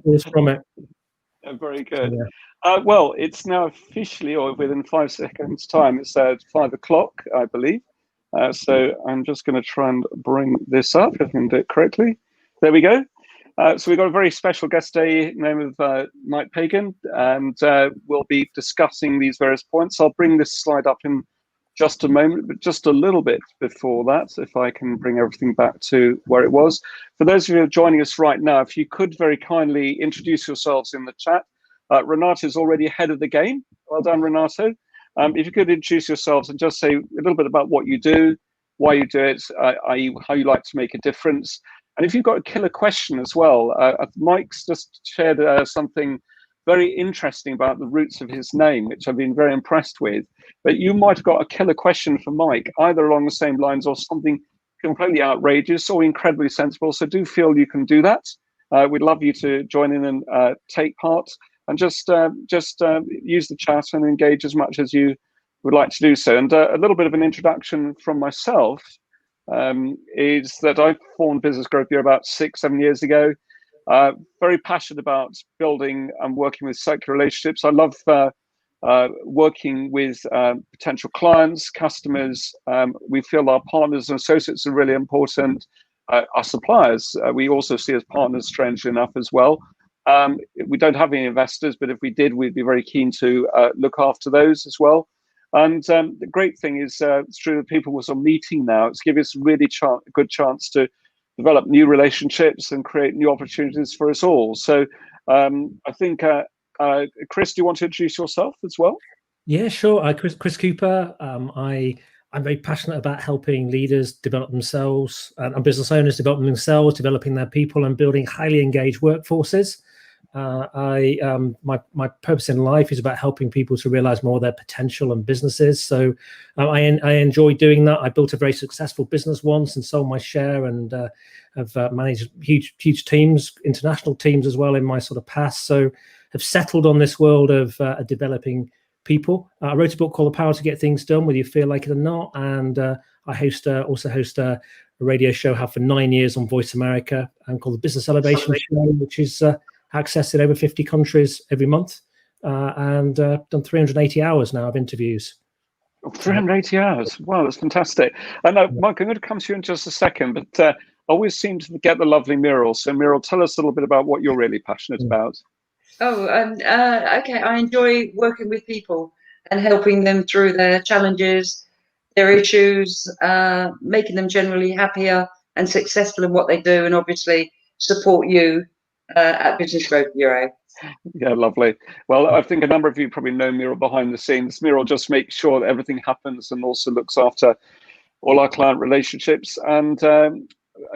was from it. Very good. Yeah. Well, it's now officially, or within 5 seconds' time, it's 5 o'clock, I believe. So I'm just going to try and bring this up, if I can do it correctly. There we go. So we've got a very special guest today, named Mike Pagan, and we'll be discussing these various points. I'll bring this slide up in just a moment, but just a little bit before that, if I can bring everything back to where it was. For those of you who are joining us right now, if you could very kindly introduce yourselves in the chat. Renato is already ahead of the game. Well done, Renato. If you could introduce yourselves and just say a little bit about what you do, why you do it, i.e. how you like to make a difference. And if you've got a killer question as well, Mike's just shared something very interesting about the roots of his name, which I've been very impressed with. But you might have got a killer question for Mike, either along the same lines or something completely outrageous or incredibly sensible. So do feel you can do that. We'd love you to join in and take part, and just use the chat and engage as much as you would like to do so. And a little bit of an introduction from myself is that I formed Business Growth Bureau about 6-7 years ago. Very passionate about building and working with circular relationships. I love working with potential clients, customers. We feel our partners and associates are really important. Our suppliers, we also see as partners, strangely enough, as well. We don't have any investors, but if we did, we'd be very keen to look after those as well. And the great thing is, through the people we're meeting now, it's giving us a really good chance to develop new relationships and create new opportunities for us all. So I think, Chris, do you want to introduce yourself as well? Yeah, sure. Chris Cooper. I'm very passionate about helping leaders develop themselves and business owners develop themselves, developing their people and building highly engaged workforces. My purpose in life is about helping people to realize more of their potential and businesses. So I enjoy doing that. I built a very successful business once and sold my share, and have managed huge teams, international teams as well in my sort of past. So have settled on this world of developing people. I wrote a book called The Power to Get Things Done, whether you feel like it or not. And I also host a radio show, have for 9 years on Voice America, and called the Business Elevation Show, which is accessed in over 50 countries every month, and done 380 hours now of interviews. 380 hours. Wow, that's fantastic. I know, Mike, I'm going to come to you in just a second, but I always seem to get the lovely Muriel. So Muriel, tell us a little bit about what you're really passionate about. Okay. I enjoy working with people and helping them through their challenges, their issues, making them generally happier and successful in what they do, and obviously support you at Business Growth Bureau. Yeah, lovely. Well, I think a number of you probably know Muriel behind the scenes. Muriel just makes sure that everything happens and also looks after all our client relationships. And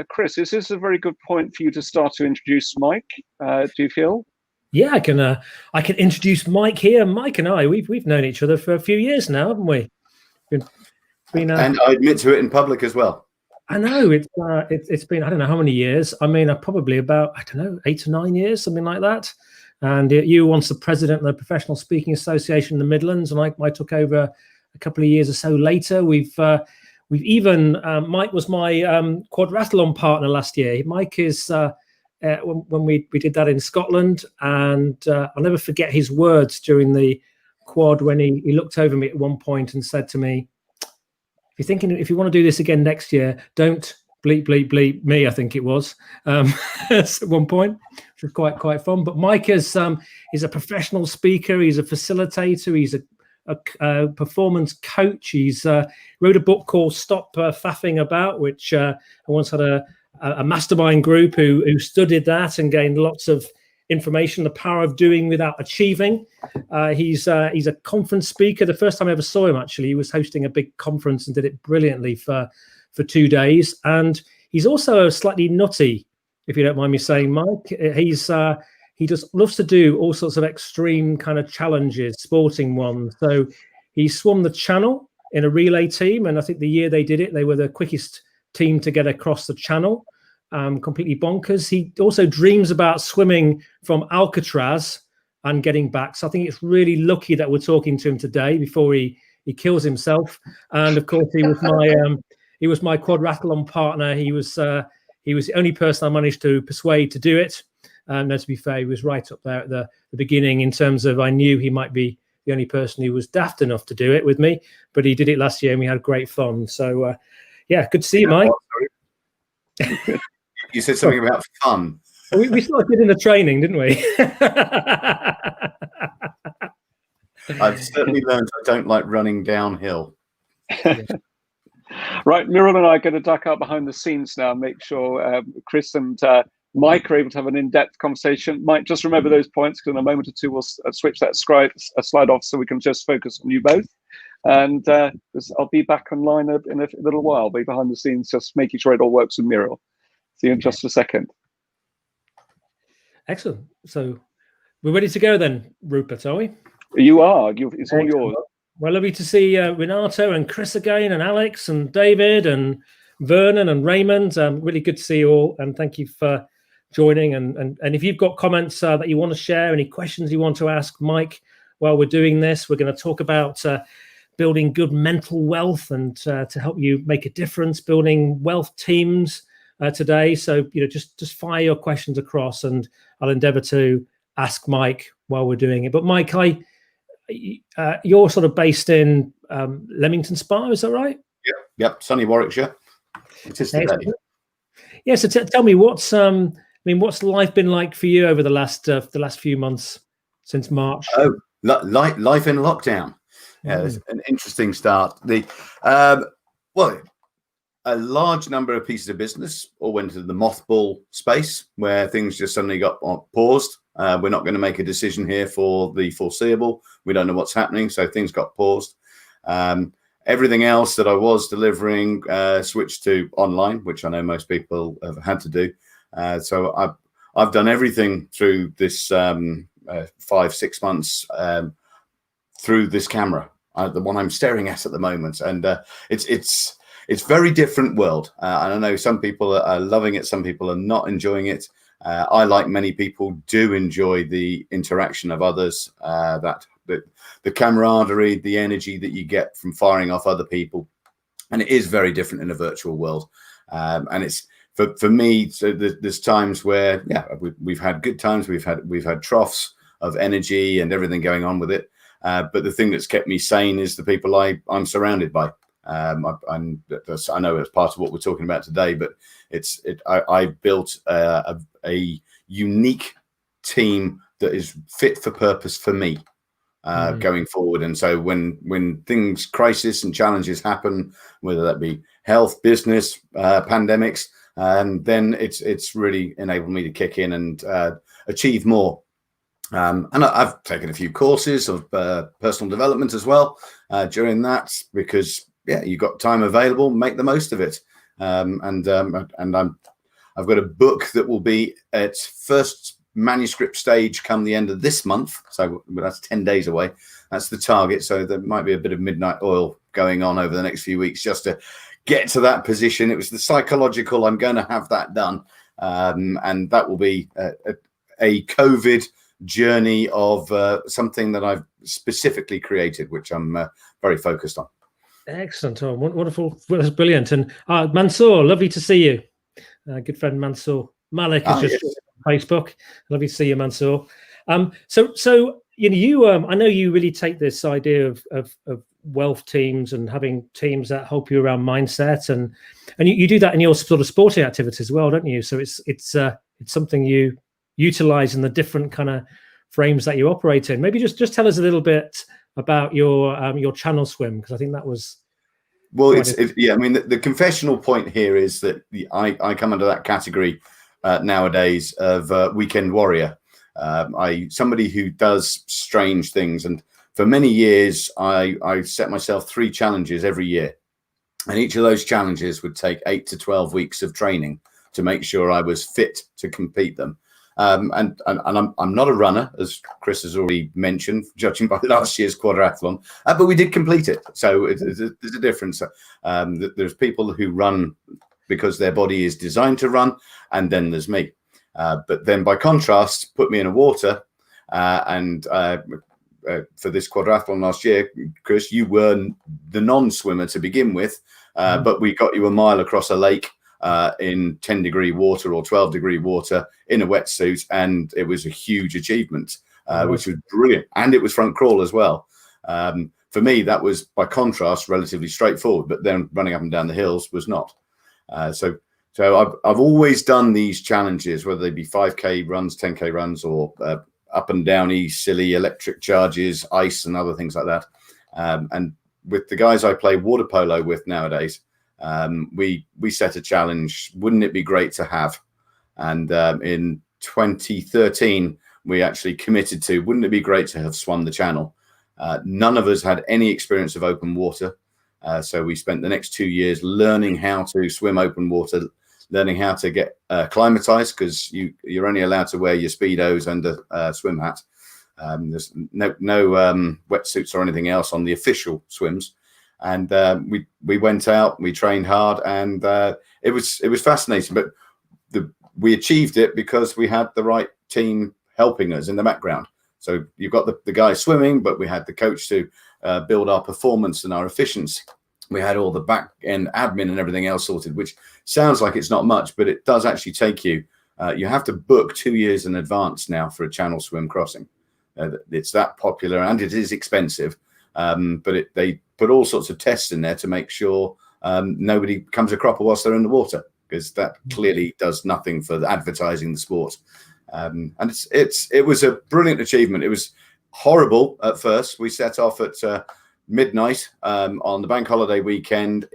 Chris, is this a very good point for you to start to introduce Mike? Do you feel? Yeah, I can introduce Mike here. Mike and I, we've known each other for a few years now, haven't we? And I admit to it in public as well. I know it's been, I don't know how many years. I mean, probably about, 8 to 9 years, something like that. And you were once the president of the Professional Speaking Association in the Midlands, and I took over a couple of years or so later. We've even Mike was my quadrathlon partner last year. Mike is when we did that in Scotland, and I'll never forget his words during the quad when he looked over me at one point and said to me, if you want to do this again next year, don't bleep, bleep, bleep me, I think it was, at one point, which was quite fun. But Mike is a professional speaker. He's a facilitator. He's a performance coach. He's wrote a book called Stop Faffing About, which I once had a mastermind group who studied that and gained lots of information, the power of doing without achieving. He's a conference speaker. The first time I ever saw him, actually, he was hosting a big conference and did it brilliantly for 2 days. And he's also slightly nutty, if you don't mind me saying, Mike. He just loves to do all sorts of extreme kind of challenges, sporting ones. So he swum the Channel in a relay team, and I think the year they did it, they were the quickest team to get across the Channel. Completely bonkers. He also dreams about swimming from Alcatraz and getting back. So I think it's really lucky that we're talking to him today before he kills himself. And of course, he was my quadrathlon partner. He was the only person I managed to persuade to do it. No, to be fair, he was right up there at the beginning in terms of I knew he might be the only person who was daft enough to do it with me, but he did it last year and we had great fun. So, yeah, good to see you, Mike. You said something about fun. We started in the training, didn't we? I've certainly learned I don't like running downhill. Right, Muriel and I are going to duck out behind the scenes now and make sure Chris and Mike are able to have an in-depth conversation. Mike, just remember those points, because in a moment or two we'll switch that slide off so we can just focus on you both. And I'll be back online in a little while. I'll be behind the scenes just making sure it all works with Muriel. See you in just a second. Excellent. So we're ready to go then, Rupert, are we? You are. It's all yours. Well, lovely to see Renato and Chris again, and Alex and David and Vernon and Raymond. Really good to see you all, and thank you for joining. And if you've got comments that you want to share, any questions you want to ask Mike while we're doing this, we're going to talk about building good mental wealth and to help you make a difference, building wealth teams today. So, just fire your questions across and I'll endeavor to ask Mike while we're doing it. But Mike, you're sort of based in Leamington Spa, is that right? Yep, sunny Warwickshire. It is today. Yeah, so tell me what's life been like for you over the last few months since March? Oh, life in lockdown. Yeah, it's an interesting start. A large number of pieces of business all went into the mothball space where things just suddenly got paused. We're not going to make a decision here for the foreseeable. We don't know what's happening, so things got paused. Everything else that I was delivering switched to online, which I know most people have had to do. So I've done everything through this 5-6 months through this camera, the one I'm staring at the moment, and it's very different world. And I know some people are loving it, some people are not enjoying it. I, like many people, do enjoy the interaction of others, the camaraderie, the energy that you get from firing off other people. And it is very different in a virtual world. And it's for me, so there's times where, we've had good times. We've had troughs of energy and everything going on with it. But the thing that's kept me sane is the people I'm surrounded by. I know it's part of what we're talking about today, but I built a unique team that is fit for purpose for me going forward. And so when crisis and challenges happen, whether that be health, business, pandemics, then it's really enabled me to kick in and achieve more. And I've taken a few courses of personal development as well during that, because you've got time available, make the most of it. I've got a book that will be at first manuscript stage come the end of this month. So that's 10 days away. That's the target. So there might be a bit of midnight oil going on over the next few weeks just to get to that position. It was the psychological, I'm going to have that done. And that will be a COVID journey of something that I've specifically created, which I'm very focused on. Excellent. Oh, wonderful. Well, that's brilliant. And Mansour, lovely to see you. Good friend Mansour Malik is just on Facebook. Lovely to see you, Mansour. So you I know you really take this idea of wealth teams and having teams that help you around mindset, and you do that in your sort of sporting activities as well, don't you? So it's something you utilize in the different kind of frames that you operate in. Maybe just tell us a little bit about your channel swim, because I think that was the confessional point here is that I come under that category nowadays of weekend warrior. Somebody who does strange things, and for many years I set myself 3 challenges every year, and each of those challenges would take 8 to 12 weeks of training to make sure I was fit to compete them. And I'm not a runner, as Chris has already mentioned, judging by last year's quadrathlon, but we did complete it. So there's a difference. There's people who run because their body is designed to run, and then there's me. But then by contrast, put me in a water, and for this quadrathlon last year, Chris, you were the non-swimmer to begin with, but we got you a mile across a lake in 10-degree water or 12-degree water in a wetsuit, and it was a huge achievement, which was brilliant. And it was front crawl as well. For me, that was, by contrast, relatively straightforward, but then running up and down the hills was not. So I've always done these challenges, whether they be 5K runs, 10K runs, or up and downy, silly electric charges, ice, and other things like that. And with the guys I play water polo with nowadays, we set a challenge. Wouldn't it be great to have? And in 2013, we actually committed to, wouldn't it be great to have swum the channel? None of us had any experience of open water. So we spent the next 2 years learning how to swim open water, learning how to get acclimatized, because you're only allowed to wear your Speedos and a swim hat. There's no wetsuits or anything else on the official swims. And we went out, we trained hard, and it was fascinating. But we achieved it because we had the right team helping us in the background. So you've got the guys swimming, but we had the coach to build our performance and our efficiency. We had all the back end admin and everything else sorted, which sounds like it's not much, but it does actually take you. You have to book 2 years in advance now for a channel swim crossing. It's that popular, and it is expensive. But they put all sorts of tests in there to make sure nobody comes a cropper whilst they're in the water, because that clearly does nothing for advertising the sport. And it was a brilliant achievement. It was horrible at first. We set off at midnight on the bank holiday weekend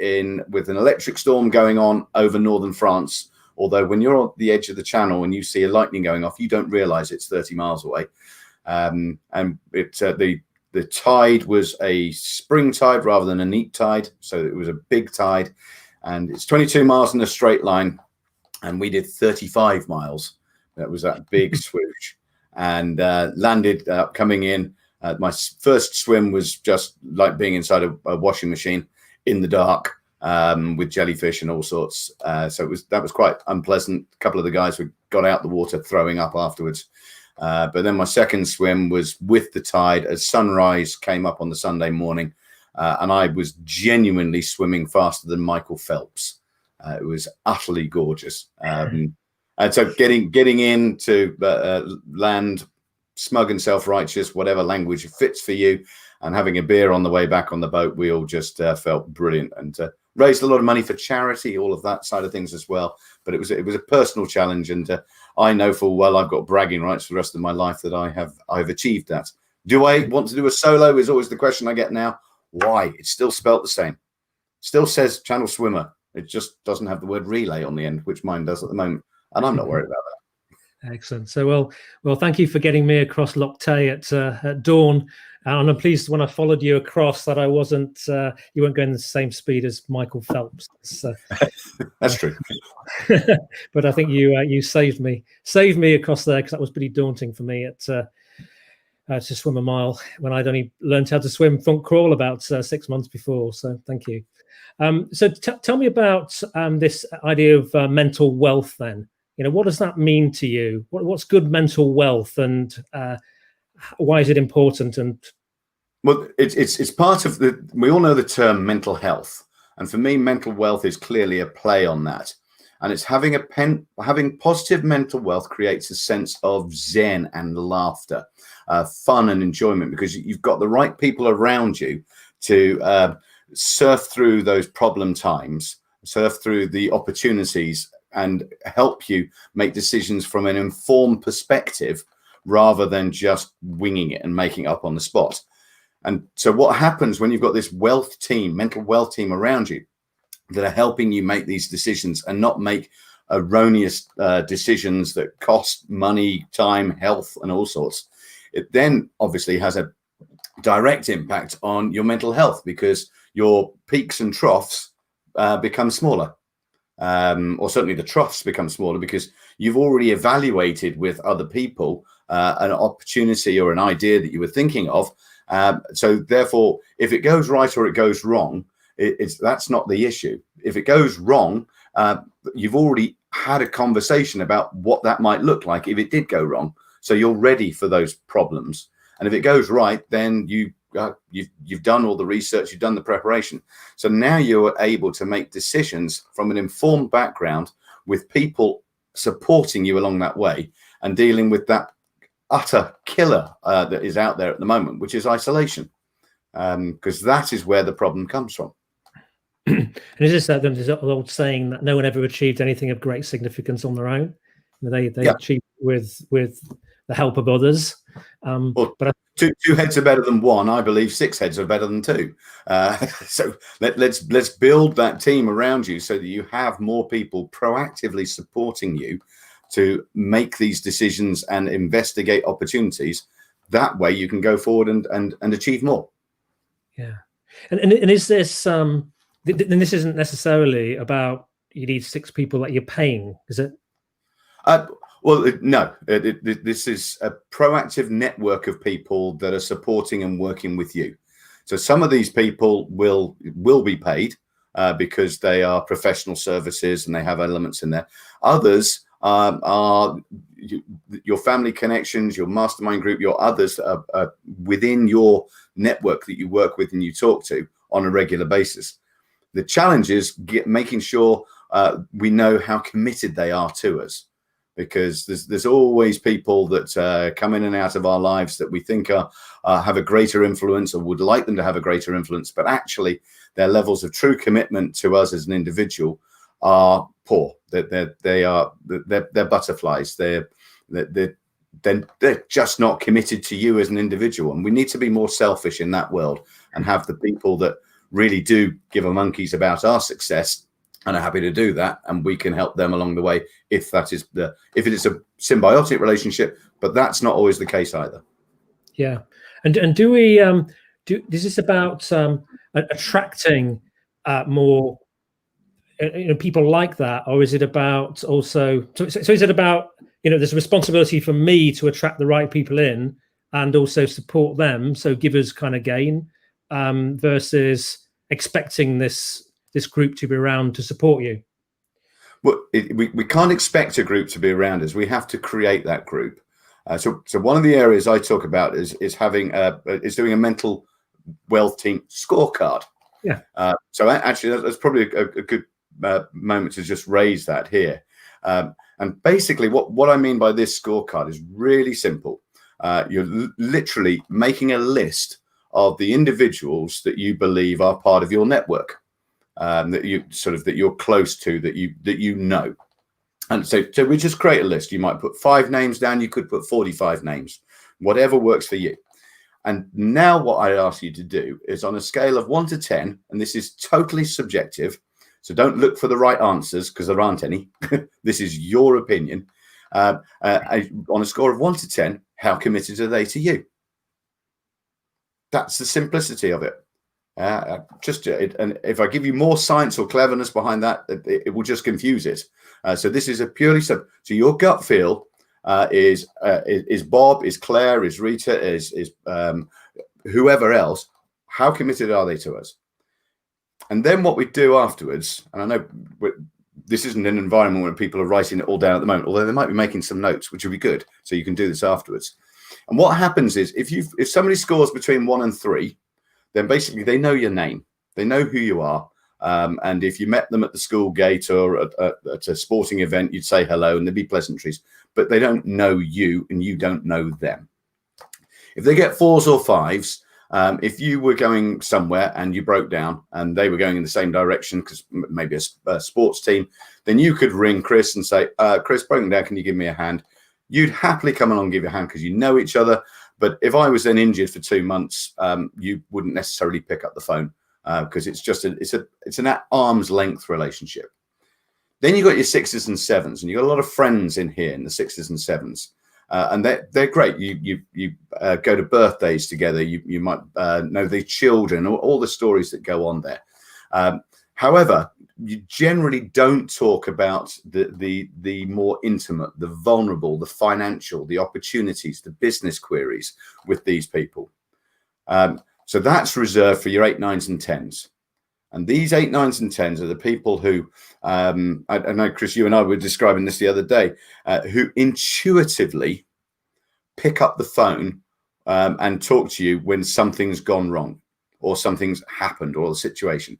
with an electric storm going on over northern France. Although when you're on the edge of the channel and you see a lightning going off, you don't realize it's 30 miles away. And the tide was a spring tide rather than a neap tide. So it was a big tide, and it's 22 miles in a straight line. And we did 35 miles. That was that big swoosh, and landed coming in. My first swim was just like being inside a washing machine in the dark with jellyfish and all sorts. So that was quite unpleasant. A couple of the guys got out the water throwing up afterwards. But then my second swim was with the tide as sunrise came up on the Sunday morning, and I was genuinely swimming faster than Michael Phelps. It was utterly gorgeous. And so getting into land, smug and self-righteous, whatever language fits for you, and having a beer on the way back on the boat, we all just felt brilliant, and raised a lot of money for charity, all of that side of things as well. But it was a personal challenge, and I know full well I've got bragging rights for the rest of my life that I've achieved that. Do I want to do a solo is always the question I get now. Why? It's still spelt the same. Still says channel swimmer. It just doesn't have the word relay on the end, which mine does at the moment. And I'm not worried about that. Excellent. So, well, thank you for getting me across Loch Tay at dawn. And I'm pleased when I followed you across that I wasn't, you weren't going the same speed as Michael Phelps. So, that's true. But I think you saved me across there, because that was pretty daunting for me to swim a mile when I'd only learned how to swim front crawl about 6 months before. So thank you. So tell me about this idea of mental wealth then. What does that mean to you? What's good mental wealth, and why is it important? And well, it's part of we all know the term mental health, and for me, mental wealth is clearly a play on that. And it's having positive mental wealth creates a sense of zen and laughter, fun and enjoyment, because you've got the right people around you to surf through those problem times, surf through the opportunities, and help you make decisions from an informed perspective rather than just winging it and making it up on the spot. And so what happens when you've got this mental wealth team around you that are helping you make these decisions and not make erroneous decisions that cost money, time, health, and all sorts, it then obviously has a direct impact on your mental health, because your peaks and troughs become smaller. Or certainly the troughs become smaller, because you've already evaluated with other people an opportunity or an idea that you were thinking of. So therefore, if it goes right or it goes wrong, that's not the issue. If it goes wrong, you've already had a conversation about what that might look like if it did go wrong. So you're ready for those problems. And if it goes right, then you've done all the research, you've done the preparation. So now you're able to make decisions from an informed background with people supporting you along that way and dealing with that utter killer that is out there at the moment, which is isolation, because that is where the problem comes from. And is this that there's an old saying that no one ever achieved anything of great significance on their own? They achieve with the help of others. Well, but two heads are better than one. I believe 6 heads are better than 2. So let's build that team around you so that you have more people proactively supporting you to make these decisions and investigate opportunities. That way you can go forward and achieve more. Yeah. And is this and this isn't necessarily about you need 6 people that you're paying, is it? Well, no. This is a proactive network of people that are supporting and working with you. So some of these people will be paid because they are professional services and they have elements in there. Others are your family connections, your mastermind group, your others that are within your network that you work with and you talk to on a regular basis. The challenge is making sure we know how committed they are to us, because there's always people that come in and out of our lives that we think have a greater influence or would like them to have a greater influence, but actually their levels of true commitment to us as an individual are poor. They're butterflies. They're just not committed to you as an individual. And we need to be more selfish in that world and have the people that really do give a monkeys about our success and are happy to do that, and we can help them along the way if it is a symbiotic relationship. But that's not always the case either. Yeah. And do we is this about attracting more people like that, or is it about also so is it about there's a responsibility for me to attract the right people in and also support them, so givers kind of gain, versus expecting this group to be around to support you? Well, we can't expect a group to be around us. We have to create that group. So one of the areas I talk about is doing a mental wealth team scorecard. Yeah. So actually, that's probably a good moment to just raise that here. And basically, what I mean by this scorecard is really simple. You're literally making a list of the individuals that you believe are part of your network, that you're close to, that you know. And so we just create a list. You might put 5 names down. You could put 45 names, whatever works for you. And now what I ask you to do is, on a scale of 1 to 10, and this is totally subjective, so don't look for the right answers because there aren't any. This is your opinion. On a score of 1 to 10, how committed are they to you? That's the simplicity of it. And if I give you more science or cleverness behind that, it will just confuse it. So this is a purely so your gut feel is Bob, is Claire, is Rita, is whoever else. How committed are they to us? And then what we do afterwards, and I know this isn't an environment where people are writing it all down at the moment, although they might be making some notes, which would be good. So you can do this afterwards. And what happens is if somebody scores between 1 and 3, then basically they know your name, they know who you are. And if you met them at the school gate or at a sporting event, you'd say hello and there'd be pleasantries, but they don't know you and you don't know them. If they get 4s or 5s, if you were going somewhere and you broke down and they were going in the same direction, because maybe a sports team, then you could ring Chris and say, Chris, broken down, can you give me a hand? You'd happily come along and give you a hand because you know each other. But if I was then injured for 2 months, you wouldn't necessarily pick up the phone because it's an arm's length relationship. Then you've got your 6s and 7s, and you've got a lot of friends in here in the 6s and 7s. And they're great. You go to birthdays together. You might know the children, all the stories that go on there. However, you generally don't talk about the more intimate, the vulnerable, the financial, the opportunities, the business queries with these people. So that's reserved for your 8, 9s, and 10s. And these 8, 9s, and 10s are the people who, I know, Chris, you and I were describing this the other day, who intuitively pick up the phone and talk to you when something's gone wrong or something's happened or the situation.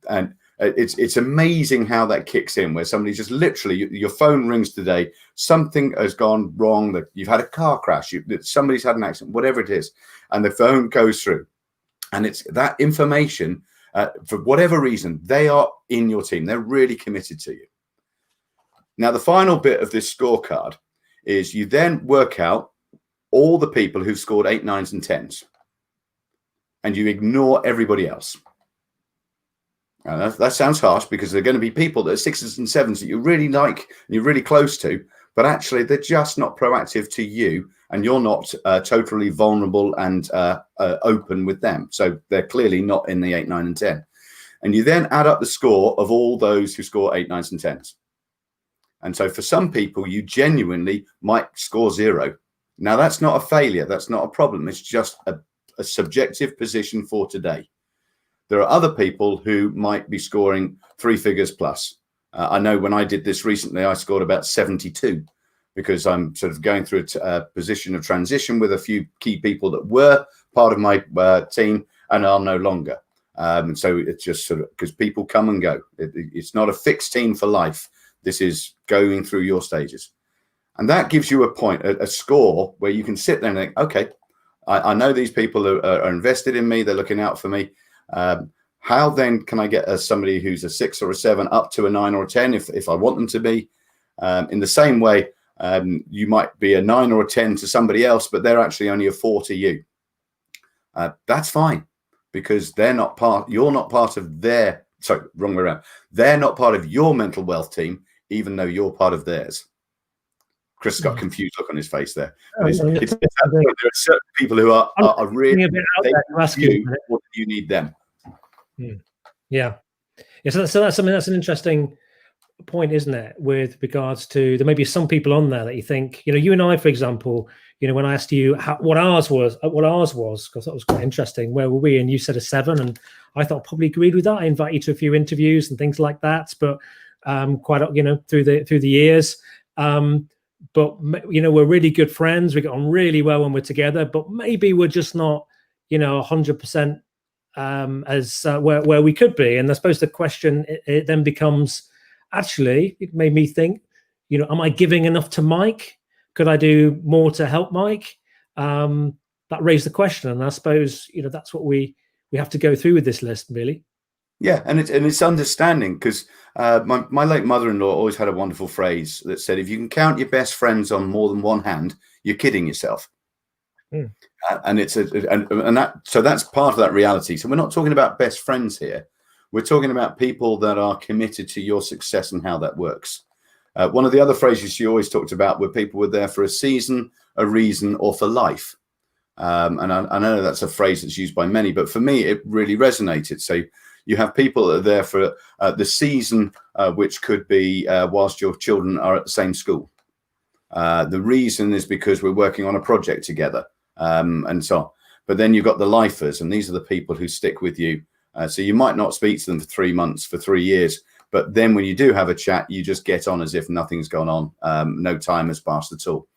And it's amazing how that kicks in, where somebody just literally, your phone rings today, something has gone wrong, that you've had a car crash, that somebody's had an accident, whatever it is, and the phone goes through, and it's that information, for whatever reason, they are in your team. They're really committed to you. Now, the final bit of this scorecard is you then work out all the people who've scored 8, 9s, and 10s, and you ignore everybody else. Now, that sounds harsh, because there are going to be people that are 6s and 7s that you really like and you're really close to, but actually they're just not proactive to you, and you're not totally vulnerable and open with them. So they're clearly not in the 8, 9, and 10. And you then add up the score of all those who score 8, 9s, and 10s. And so for some people, you genuinely might score 0. Now, that's not a failure. That's not a problem. It's just a subjective position for today. There are other people who might be scoring 3 figures plus. I know when I did this recently, I scored about 72, because I'm sort of going through a position of transition with a few key people that were part of my team and are no longer. And so it's just sort of, because people come and go. It's not a fixed team for life. This is going through your stages. And that gives you a point, a score where you can sit there and think, okay, I know these people are invested in me. They're looking out for me. How then can I get somebody who's a 6 or a 7 up to a 9 or a 10 if I want them to be? In the same way, you might be a 9 or a 10 to somebody else, but they're actually only a 4 to you. That's fine, because they're not part. You're not part of their. Sorry, wrong way around. They're not part of your mental wealth team, even though you're part of theirs. Chris got a confused look on his face there. There are certain people who are really what do you need them. Yeah. So that's something, that's an interesting point, isn't it, with regards to, there may be some people on there that you think, you and I, for example, when I asked you what ours was, because that was quite interesting, where were we? And you said a 7, and I thought I probably agreed with that. I invite you to a few interviews and things like that, but quite through the years. But we're really good friends. We get on really well when we're together, but maybe we're just not 100% as where we could be. And I suppose the question it then becomes, actually, it made me think, am I giving enough to Mike? Could I do more to help Mike? That raised the question, and I suppose that's what we have to go through with this list, really. Yeah, and it's understanding, because my late mother-in-law always had a wonderful phrase that said, if you can count your best friends on more than one hand, you're kidding yourself. And it's so that's part of that reality. So we're not talking about best friends here. We're talking about people that are committed to your success and how that works. One of the other phrases she always talked about were people were there for a season, a reason, or for life. And I know that's a phrase that's used by many, but for me, it really resonated. So you have people that are there for the season, which could be whilst your children are at the same school. The reason is because we're working on a project together, and so on. But then you've got the lifers, and these are the people who stick with you. So you might not speak to them for 3 months, for 3 years, but then when you do have a chat, you just get on as if nothing's gone on. No time has passed at all.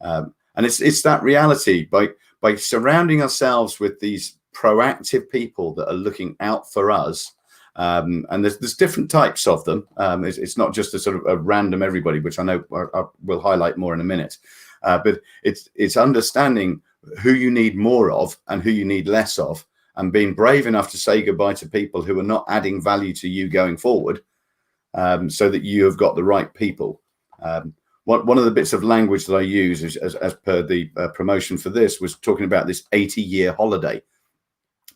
And it's that reality by surrounding ourselves with these proactive people that are looking out for us. And there's different types of them. It's not just a sort of a random everybody, which I know I will highlight more in a minute. But it's understanding who you need more of and who you need less of, and being brave enough to say goodbye to people who are not adding value to you going forward, so that you have got the right people. One of the bits of language that I use as per the promotion for this was talking about this 80-year holiday.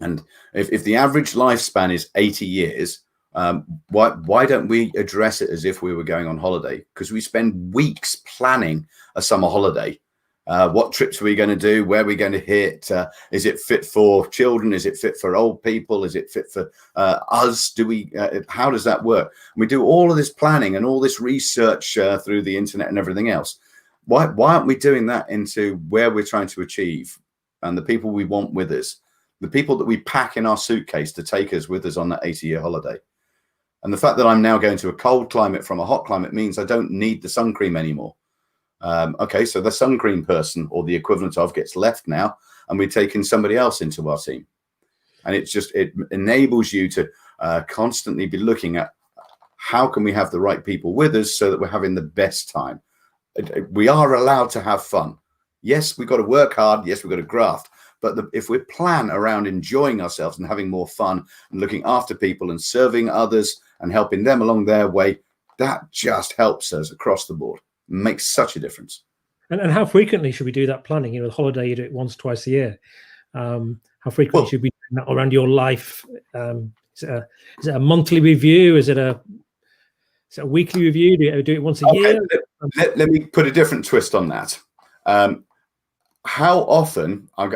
And if the average lifespan is 80 years, why don't we address it as if we were going on holiday? Because we spend weeks planning a summer holiday. What trips are we going to do? Where are we going to hit? Is it fit for children? Is it fit for old people? Is it fit for us? How does that work? And we do all of this planning and all this research through the internet and everything else. Why aren't we doing that into where we're trying to achieve and the people we want with us? The people that we pack in our suitcase to take us with us on that 80-year holiday. And the fact that I'm now going to a cold climate from a hot climate means I don't need the sun cream anymore. Okay, so the sun cream person, or the equivalent of, gets left now, and we're taking somebody else into our team. And it enables you to constantly be looking at how can we have the right people with us so that we're having the best time. We are allowed to have fun. Yes, we've got to work hard. Yes, we've got to graft. But if we plan around enjoying ourselves and having more fun and looking after people and serving others and helping them along their way, that just helps us across the board. It makes such a difference. And how frequently should we do that planning? You know, the holiday, you do it once, twice a year. How frequently should we do that around your life? Is it a monthly review? Is it a weekly review? Do you do it once a year? Let me put a different twist on that. How often, I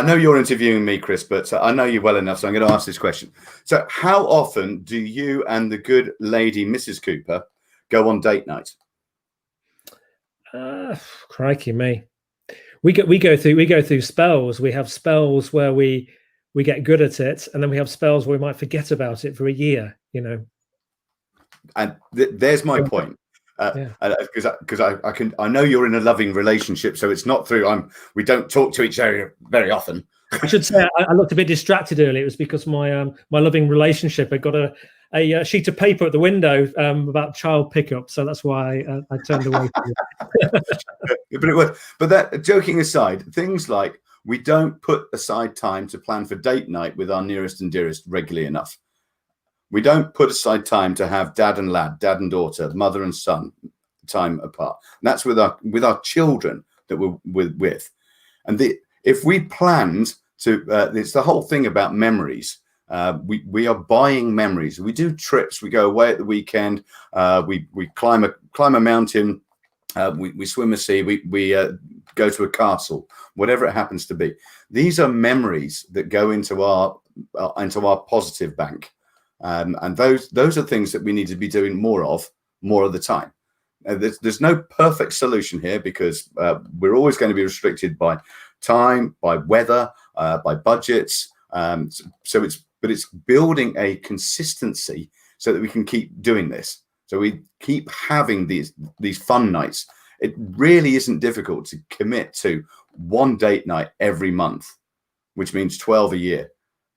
know you're interviewing me, Chris, but I know you well enough, so I'm going to ask this question. So how often do you and the good lady, Mrs. Cooper, go on date night? Crikey me. We go through spells. We have spells where we get good at it, and then we have spells where we might forget about it for a year, you know. And there's my point. Because I know you're in a loving relationship, so it's not through we don't talk to each other very often. I should say I looked a bit distracted earlier. It was because my loving relationship had got a sheet of paper at the window about child pickup, so that's why I turned away from it. But that, joking aside, things like we don't put aside time to plan for date night with our nearest and dearest regularly enough. We don't put aside time to have dad and lad, dad and daughter, mother and son time apart. And that's with our children that we're with. And if we planned to, it's the whole thing about memories. We are buying memories. We do trips. We go away at the weekend. We climb a mountain. We swim a sea. We go to a castle. Whatever it happens to be. These are memories that go into our positive bank. And those are things that we need to be doing more of the time. There's no perfect solution here because we're always going to be restricted by time, by weather, by budgets. So it's building a consistency so that we can keep doing this. So we keep having these fun nights. It really isn't difficult to commit to one date night every month, which means 12 a year.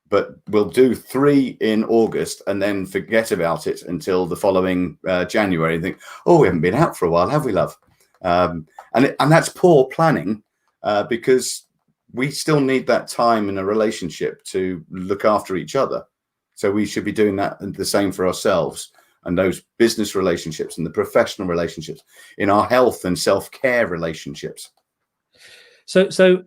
But we'll do 3 in August and then forget about it until the following January and think, oh, we haven't been out for a while, have we, love? And that's poor planning because we still need that time in a relationship to look after each other. So we should be doing that the same for ourselves and those business relationships and the professional relationships, in our health and self-care relationships. So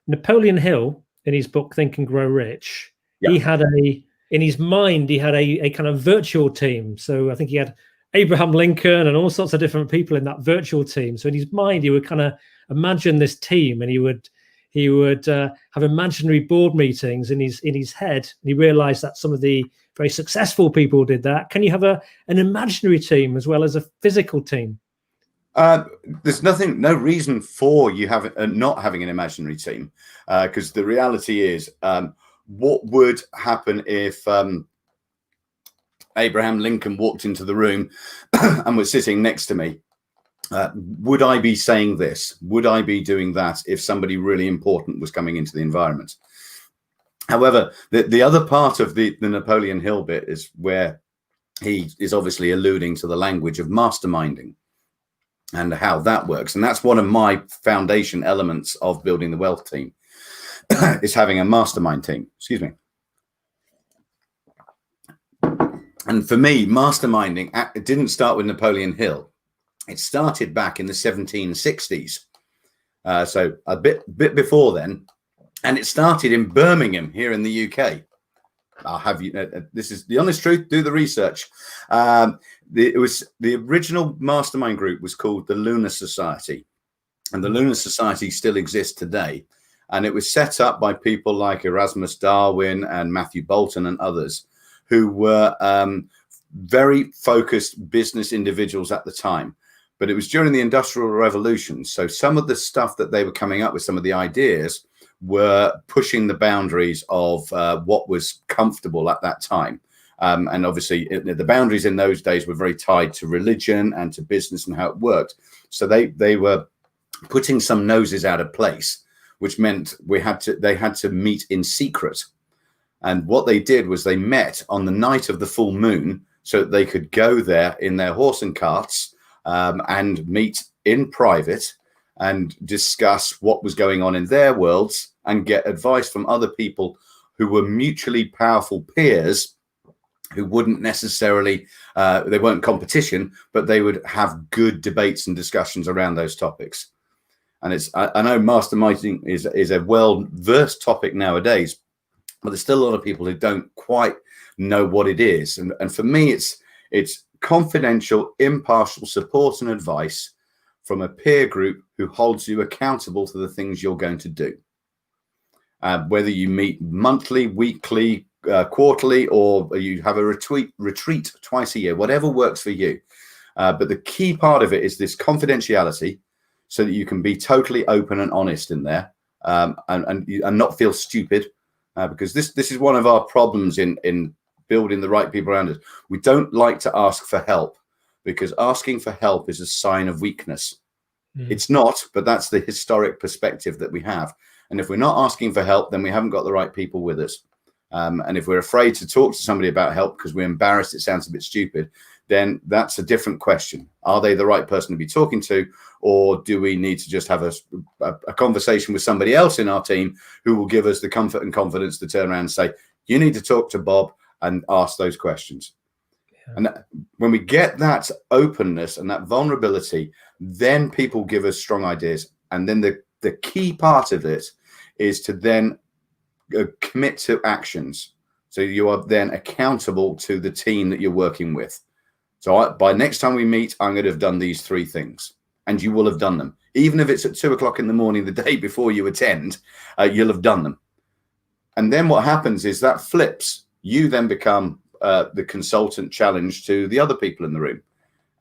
Napoleon Hill, in his book Think and Grow Rich, he had in his mind a kind of virtual team. So I think he had Abraham Lincoln and all sorts of different people in that virtual team. So in his mind, he would kind of imagine this team, and he would have imaginary board meetings in his head. And he realized that some of the very successful people did that. Can you have an imaginary team as well as a physical team? There's no reason for you not having an imaginary team, because the reality is, what would happen if Abraham Lincoln walked into the room and was sitting next to me? Would I be saying this? Would I be doing that if somebody really important was coming into the environment? However, the other part of the Napoleon Hill bit is where he is obviously alluding to the language of masterminding and how that works. And that's one of my foundation elements of building the wealth team is having a mastermind team. Excuse me. And for me, masterminding, it didn't start with Napoleon Hill. It started back in the 1760s. So a bit before then. And it started in Birmingham here in the UK. I'll have you, this is the honest truth, do the research. It was the original mastermind group was called the Lunar Society. And the Lunar Society still exists today. And it was set up by people like Erasmus Darwin and Matthew Bolton and others who were very focused business individuals at the time. But it was during the Industrial Revolution. So some of the stuff that they were coming up with, some of the ideas, were pushing the boundaries of what was comfortable at that time. And obviously, the boundaries in those days were very tied to religion and to business and how it worked. So they were putting some noses out of place, which meant they had to meet in secret. And what they did was they met on the night of the full moon so that they could go there in their horse and carts and meet in private and discuss what was going on in their worlds and get advice from other people who were mutually powerful peers who wouldn't necessarily, they weren't competition, but they would have good debates and discussions around those topics. And I know masterminding is a well-versed topic nowadays, but there's still a lot of people who don't quite know what it is. And for me, it's confidential, impartial support and advice from a peer group who holds you accountable to the things you're going to do. Whether you meet monthly, weekly, quarterly, or you have a retreat twice a year, whatever works for you. But the key part of it is this confidentiality, so that you can be totally open and honest in there, and not feel stupid, because this is one of our problems in building the right people around us. We don't like to ask for help, because asking for help is a sign of weakness. It's not, but that's the historic perspective that we have. And if we're not asking for help, then we haven't got the right people with us. And if we're afraid to talk to somebody about help because we're embarrassed, it sounds a bit stupid, then that's a different question. Are they the right person to be talking to, or do we need to just have a conversation with somebody else in our team who will give us the comfort and confidence to turn around and say, you need to talk to Bob and ask those questions. Yeah. And when we get that openness and that vulnerability, then people give us strong ideas. And then the key part of it is to then commit to actions. So you are then accountable to the team that you're working with. So by next time we meet, I'm going to have done these 3 things, and you will have done them. Even if it's at 2 o'clock in the morning, the day before you attend, you'll have done them. And then what happens is that flips. You then become the consultant challenge to the other people in the room.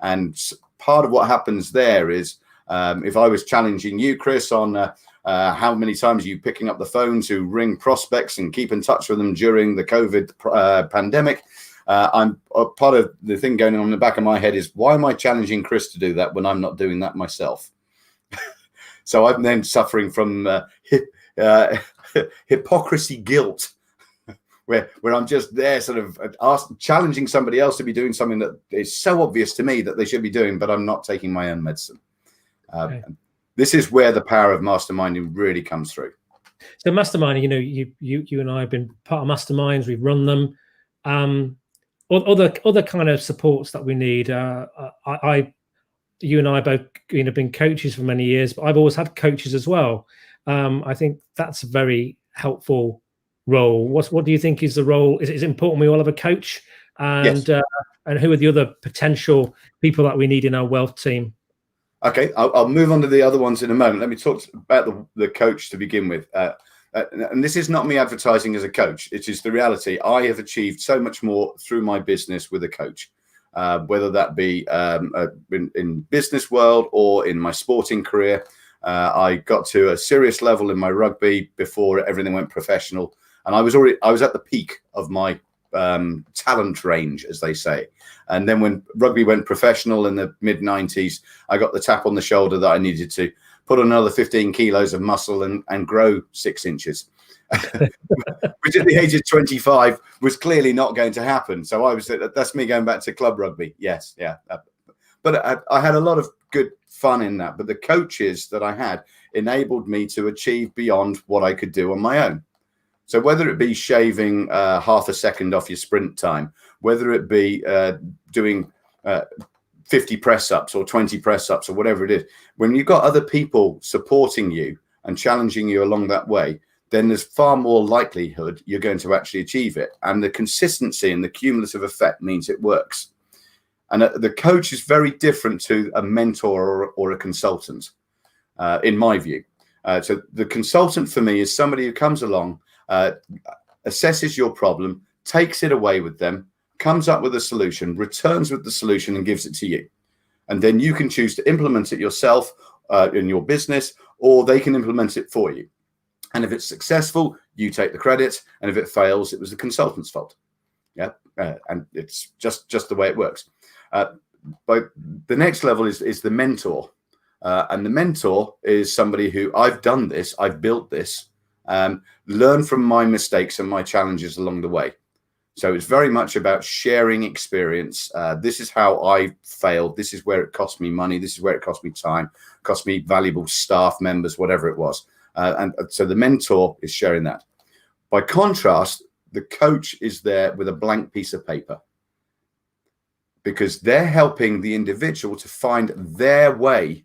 And part of what happens there is, if I was challenging you, Chris, on how many times are you picking up the phone to ring prospects and keep in touch with them during the COVID pandemic, I'm part of the thing going on in the back of my head is, why am I challenging Chris to do that when I'm not doing that myself? So I'm then suffering from hypocrisy guilt, where I'm just there sort of challenging somebody else to be doing something that is so obvious to me that they should be doing, but I'm not taking my own medicine. Okay. This is where the power of masterminding really comes through. So masterminding, you and I have been part of masterminds. We've run them. Other kind of supports that we need. You and I both been coaches for many years, but I've always had coaches as well. I think that's a very helpful role. What do you think is the role? Is it important we all have a coach? And yes. And who are the other potential people that we need in our wealth team? Okay, I'll move on to the other ones in a moment. Let me talk about the coach to begin with. And this is not me advertising as a coach. It is the reality. I have achieved so much more through my business with a coach, whether that be in business world or in my sporting career. I got to a serious level in my rugby before everything went professional. And I was at the peak of my talent range, as they say. And then when rugby went professional in the mid-90s, I got the tap on the shoulder that I needed to put on another 15 kilos of muscle and grow 6 inches, which at the age of 25 was clearly not going to happen. So that's me going back to club rugby. Yes. Yeah. But I had a lot of good fun in that. But the coaches that I had enabled me to achieve beyond what I could do on my own. So whether it be shaving half a second off your sprint time, whether it be doing 50 press-ups or 20 press-ups or whatever it is, when you've got other people supporting you and challenging you along that way, then there's far more likelihood you're going to actually achieve it. And the consistency and the cumulative effect means it works. And the coach is very different to a mentor or a consultant, in my view. So the consultant for me is somebody who comes along, assesses your problem, takes it away with them, comes up with a solution, returns with the solution and gives it to you. And then you can choose to implement it yourself in your business, or they can implement it for you. And if it's successful, you take the credit. And if it fails, it was the consultant's fault. Yeah. And it's just the way it works. But the next level is the mentor. And the mentor is somebody who, I've done this, I've built this, learn from my mistakes and my challenges along the way. So it's very much about sharing experience. This is how I failed. This is where it cost me money. This is where it cost me time, cost me valuable staff members, whatever it was. And so the mentor is sharing that. By contrast, the coach is there with a blank piece of paper, because they're helping the individual to find their way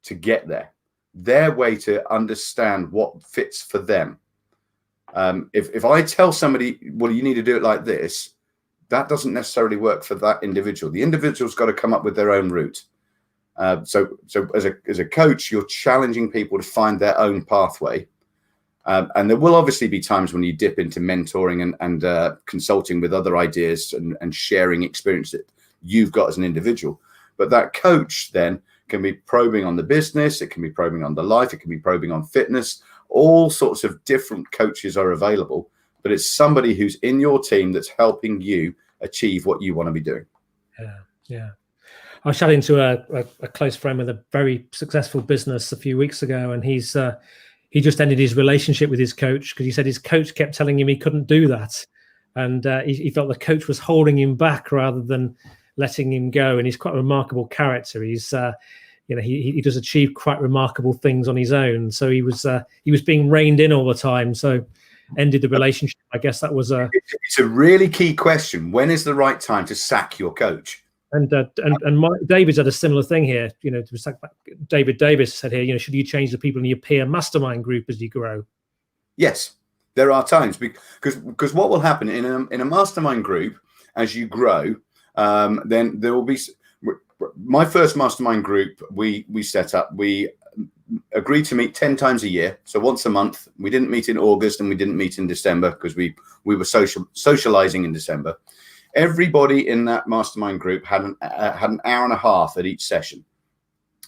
to get there, their way to understand what fits for them. If I tell somebody, well, you need to do it like this, that doesn't necessarily work for that individual. The individual's got to come up with their own route. So as a coach, you're challenging people to find their own pathway. And there will obviously be times when you dip into mentoring and consulting with other ideas and sharing experience that you've got as an individual. But that coach then can be probing on the business, it can be probing on the life, it can be probing on fitness. All sorts of different coaches are available, but it's somebody who's in your team that's helping you achieve what you want to be doing. Yeah. I was chatting to a close friend with a very successful business a few weeks ago, and he just ended his relationship with his coach because he said his coach kept telling him he couldn't do that, and he felt the coach was holding him back rather than letting him go. And he's quite a remarkable character. He's he does achieve quite remarkable things on his own. So he was being reined in all the time. So ended the relationship. I guess that was it's a really key question. When is the right time to sack your coach? And David's had a similar thing here. David Davis said here, should you change the people in your peer mastermind group as you grow? Yes, there are times because what will happen in a mastermind group as you grow, then there will be. My first mastermind group we set up. We agreed to meet 10 times a year, so once a month. We didn't meet in August and we didn't meet in December because we were socializing in December. Everybody in that mastermind group had an hour and a half at each session.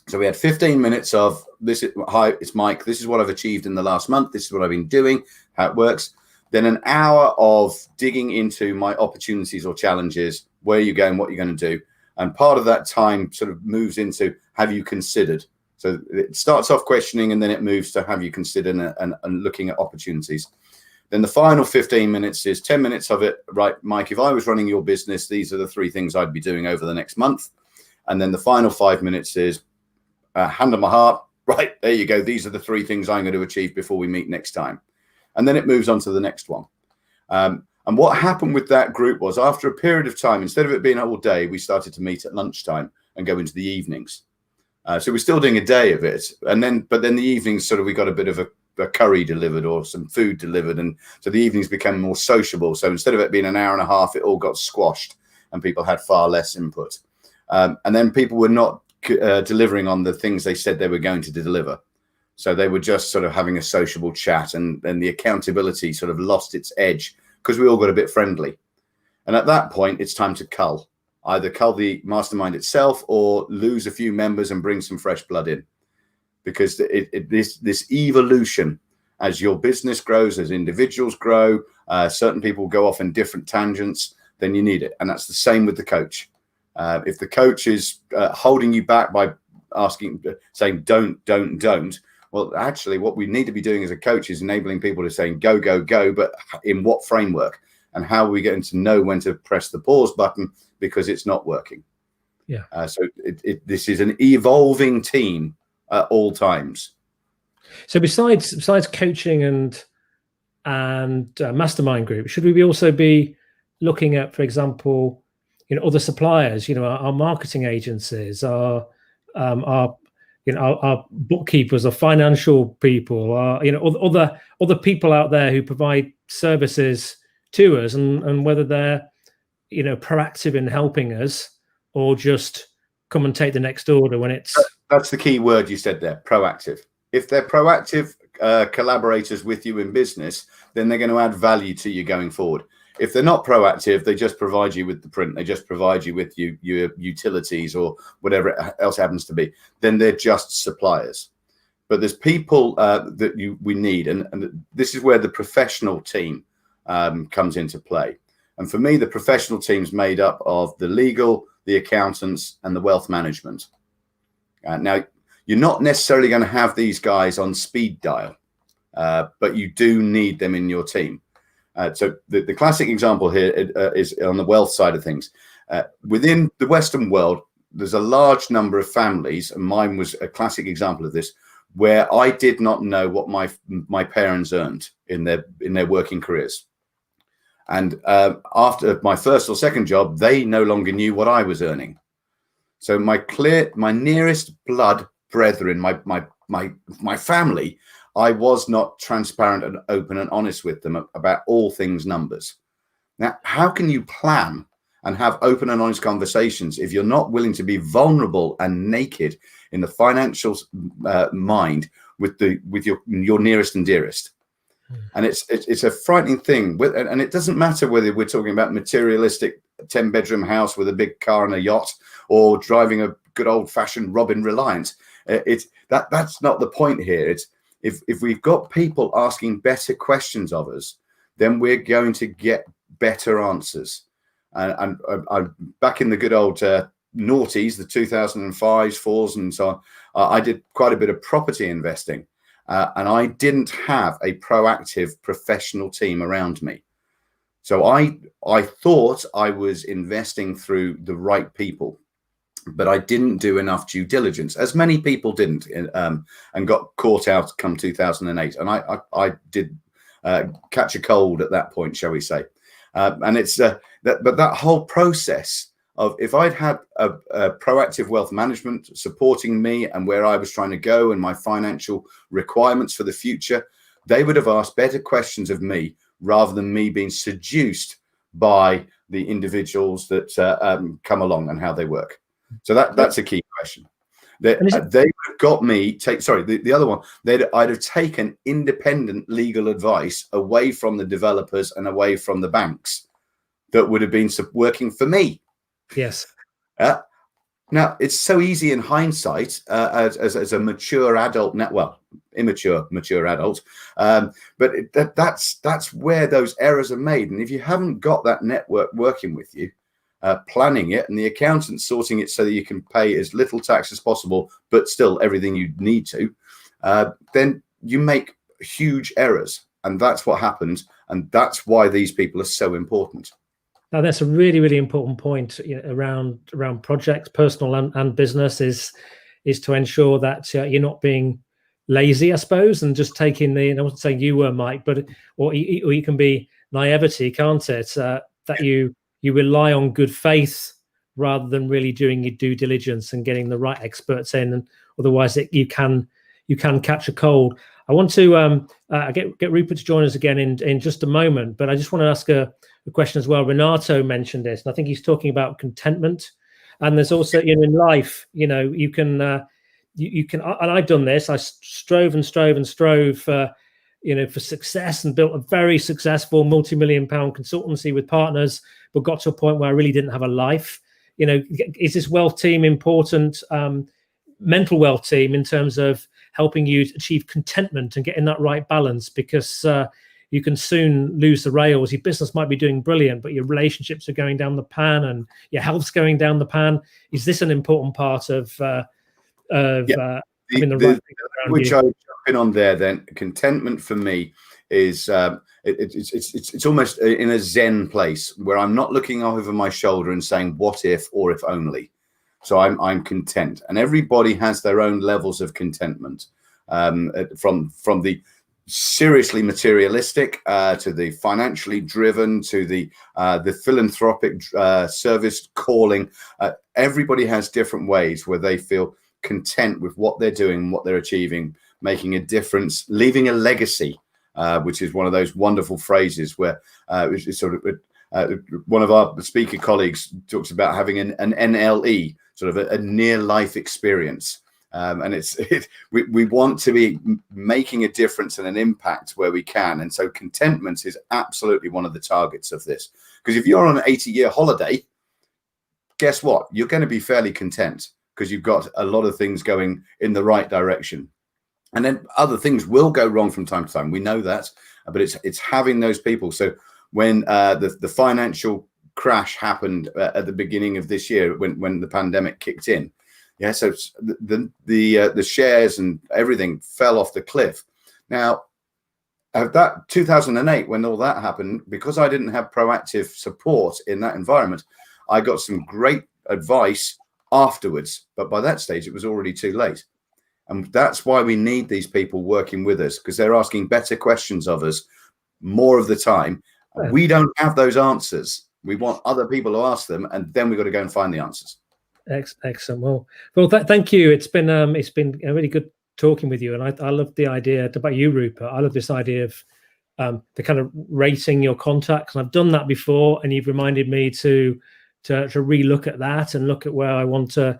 So we had 15 minutes of this. Hi, it's Mike. This is what I've achieved in the last month. This is what I've been doing, how it works. Then an hour of digging into my opportunities or challenges, where you're going, what you're going to do. And part of that time sort of moves into, have you considered? So it starts off questioning and then it moves to have you considered and looking at opportunities. Then the final 15 minutes is 10 minutes of it. Right, Mike, if I was running your business, these are the 3 things I'd be doing over the next month. And then the final 5 minutes is hand on my heart. Right, there you go. These are the 3 things I'm going to achieve before we meet next time. And then it moves on to the next one. And what happened with that group was, after a period of time, instead of it being all day, we started to meet at lunchtime and go into the evenings. So we're still doing a day of it. But then the evenings, sort of, we got a bit of a curry delivered or some food delivered. And so the evenings became more sociable. So instead of it being an hour and a half, it all got squashed and people had far less input. And then people were not delivering on the things they said they were going to deliver. So they were just sort of having a sociable chat, and then the accountability sort of lost its edge because we all got a bit friendly. And at that point, it's time to cull. Either cull the mastermind itself or lose a few members and bring some fresh blood in. Because this evolution, as your business grows, as individuals grow, certain people go off in different tangents, then you need it. And that's the same with the coach. If the coach is holding you back by saying don't, well, actually, what we need to be doing as a coach is enabling people to say go, go, go, but in what framework, and how are we getting to know when to press the pause button because it's not working. Yeah. So this is an evolving team at all times. So besides coaching and mastermind group, should we also be looking at, for example, other suppliers, our marketing agencies, our bookkeepers, or financial people, other people out there who provide services to us, and whether they're proactive in helping us or just come and take the next order when it's. That's the key word you said there, proactive. If they're proactive collaborators with you in business, then they're going to add value to you going forward. If they're not proactive, they just provide you with the print, they just provide you with your utilities or whatever else happens to be, then they're just suppliers. But there's people that we need, and this is where the professional team comes into play. And for me, the professional team's made up of the legal, the accountants, and the wealth management. Now, you're not necessarily going to have these guys on speed dial. but you do need them in your team. So the classic example here is on the wealth side of things. Within the Western world, there's a large number of families, and mine was a classic example of this, where I did not know what my parents earned in their working careers. And after my first or second job, they no longer knew what I was earning. So my nearest blood brethren, my family, I was not transparent and open and honest with them about all things numbers. Now, how can you plan and have open and honest conversations if you're not willing to be vulnerable and naked in the financial mind with your nearest and dearest? And it's a frightening thing. And it doesn't matter whether we're talking about materialistic 10-bedroom house with a big car and a yacht, or driving a good old-fashioned Robin Reliant. That's not the point here. It's if we've got people asking better questions of us, then we're going to get better answers. And back in the good old noughties, the 2005s, 4s, and so on, I did quite a bit of property investing. And I didn't have a proactive professional team around me. So I thought I was investing through the right people, but I didn't do enough due diligence, as many people didn't, and got caught out come 2008. And I did catch a cold at that point, shall we say. And it's that whole process of, if I'd had a proactive wealth management supporting me and where I was trying to go and my financial requirements for the future, they would have asked better questions of me rather than me being seduced by the individuals that come along and how they work. So that's a key question. They would have got me the other one. I'd have taken independent legal advice away from the developers and away from the banks that would have been working for me. Yes. Now, it's so easy in hindsight as a mature adult, immature adult, but that's where those errors are made. And if you haven't got that network working with you, planning it, and the accountant sorting it so that you can pay as little tax as possible, but still everything you need to, then you make huge errors. And that's what happens. And that's why these people are so important. Now, that's a really, really important point, around projects, personal and business, is to ensure that you're not being lazy, I suppose, and just taking I wasn't saying you were, Mike, but or you can be naivety, can't it? That you rely on good faith rather than really doing your due diligence and getting the right experts in, and otherwise you can catch a cold. I want to get Rupert to join us again in just a moment, but I just want to ask a question as well. Renato mentioned this, and I think he's talking about contentment. And there's also, in life, you can, and I've done this. I strove for success, and built a very successful multi-million-pound consultancy with partners, but got to a point where I really didn't have a life. Is this wealth team important? Mental wealth team, in terms of helping you achieve contentment and getting that right balance, because you can soon lose the rails. Your business might be doing brilliant, but your relationships are going down the pan and your health's going down the pan. Is this an important part of having the right thing around which you? I jump in on there then? Contentment for me is it's almost in a Zen place where I'm not looking over my shoulder and saying what if or if only. So I'm content, and everybody has their own levels of contentment, from the seriously materialistic to the financially driven to the philanthropic service calling. Everybody has different ways where they feel content with what they're doing, what they're achieving, making a difference, leaving a legacy, which is one of those wonderful phrases where it's sort of one of our speaker colleagues talks about having an NLE, sort of a near life experience. And we want to be making a difference and an impact where we can. And so contentment is absolutely one of the targets of this. Because if you're on an 80-year holiday, guess what? You're going to be fairly content because you've got a lot of things going in the right direction. And then other things will go wrong from time to time. We know that, but it's having those people. So when the financial crash happened at the beginning of this year, when the pandemic kicked in, so the shares and everything fell off the cliff. Now, that 2008, when all that happened, because I didn't have proactive support in that environment, I got some great advice afterwards. But by that stage, it was already too late. And that's why we need these people working with us, because they're asking better questions of us more of the time. Yeah. We don't have those answers. We want other people to ask them, and then we've got to go and find the answers. Excellent. Well, thank you. It's been a really good talking with you, and I love the idea about you, Rupert. I love this idea of the kind of rating your contacts. And I've done that before, and you've reminded me to relook at that and look at where I want to